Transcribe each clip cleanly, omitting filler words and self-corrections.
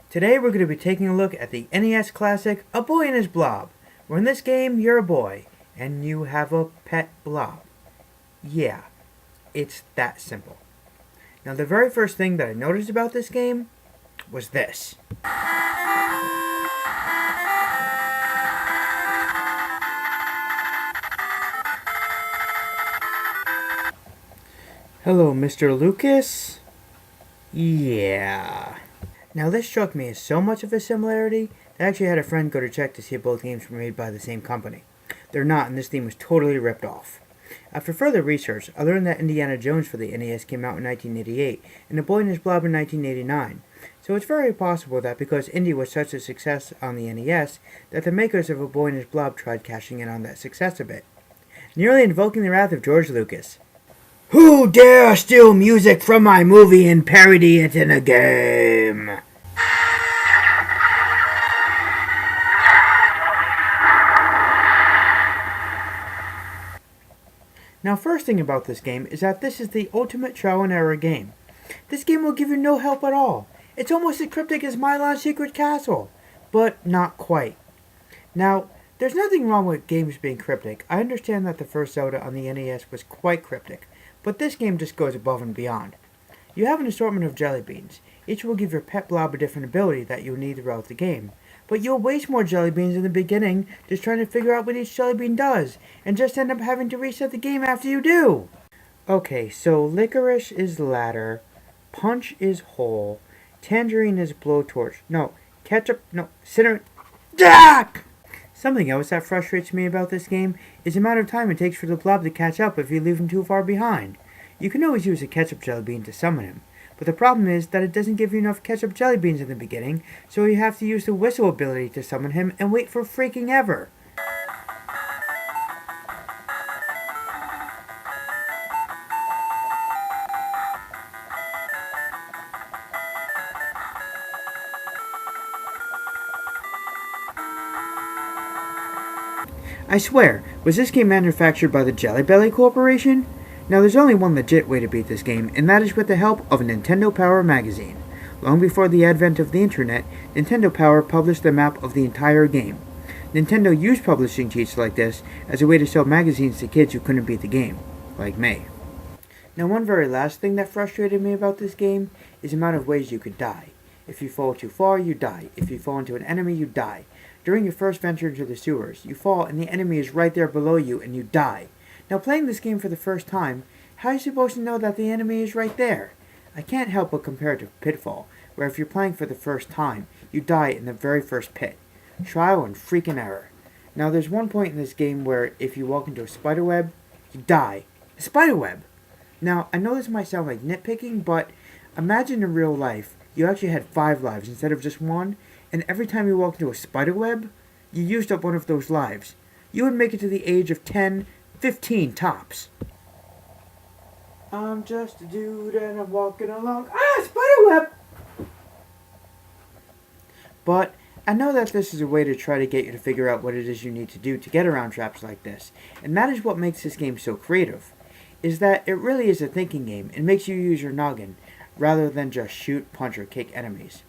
Today we're going to be taking a look at the NES classic, A Boy and His Blob, where in this game you're a boy, and you have a pet blob. Yeah, it's that simple. Now the very first thing that I noticed about this game was this. Hello, Mr. Lucas? Yeah. Now this struck me as so much of a similarity that I actually had a friend go to check to see if both games were made by the same company. They're not, and this theme was totally ripped off. After further research, I learned that Indiana Jones for the NES came out in 1988, and A Boy and His Blob in 1989. So it's very possible that because Indy was such a success on the NES, that the makers of A Boy and His Blob tried cashing in on that success a bit, nearly invoking the wrath of George Lucas. Who dare steal music from my movie and parody it in a game? Now, first thing about this game is that this is the ultimate trial and error game. This game will give you no help at all. It's almost as cryptic as Mylon's Secret Castle, but not quite. Now, there's nothing wrong with games being cryptic. I understand that the first Zelda on the NES was quite cryptic, but this game just goes above and beyond. You have an assortment of jelly beans. Each will give your pet blob a different ability that you'll need throughout the game. But you'll waste more jelly beans in the beginning just trying to figure out what each jelly bean does, and just end up having to reset the game after you do. Okay, so licorice is ladder, punch is hole, tangerine is blowtorch, no, ketchup, no, cinnamon, Jack! Something else that frustrates me about this game is the amount of time it takes for the blob to catch up if you leave him too far behind. You can always use a ketchup jelly bean to summon him, but the problem is that it doesn't give you enough ketchup jelly beans in the beginning, so you have to use the whistle ability to summon him and wait for freaking ever. I swear, was this game manufactured by the Jelly Belly Corporation? Now there's only one legit way to beat this game, and that is with the help of a Nintendo Power magazine. Long before the advent of the internet, Nintendo Power published the map of the entire game. Nintendo used publishing cheats like this as a way to sell magazines to kids who couldn't beat the game, like me. Now one very last thing that frustrated me about this game is the amount of ways you could die. If you fall too far, you die. If you fall into an enemy, you die. During your first venture into the sewers, you fall and the enemy is right there below you and you die. Now playing this game for the first time, how are you supposed to know that the enemy is right there? I can't help but compare it to Pitfall, where if you're playing for the first time, you die in the very first pit. Trial and freaking error. Now there's one point in this game where if you walk into a spider web, you die. A spider web! Now I know this might sound like nitpicking, but imagine in real life, you actually had 5 lives instead of just 1, and every time you walked into a spider web, you used up one of those lives. You would make it to the age of 10, 15 tops. I'm just a dude and I'm walking along. Spider web! But I know that this is a way to try to get you to figure out what it is you need to do to get around traps like this. And that is what makes this game so creative. Is that it really is a thinking game and makes you use your noggin rather than just shoot, punch, or kick enemies.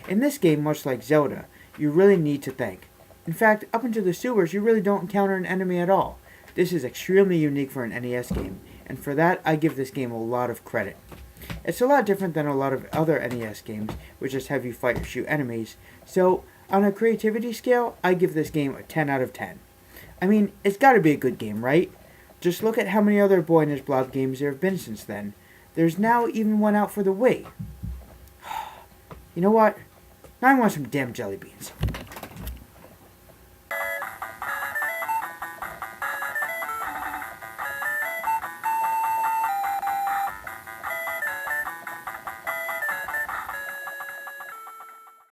In this game, much like Zelda, you really need to think. In fact, up into the sewers, you really don't encounter an enemy at all. This is extremely unique for an NES game, and for that, I give this game a lot of credit. It's a lot different than a lot of other NES games, which just have you fight or shoot enemies, so on a creativity scale, I give this game a 10 out of 10. I mean, it's gotta be a good game, right? Just look at how many other Boy and His Blob games there have been since then. There's now even one out for the Wii. You know what? Now I want some damn jelly beans.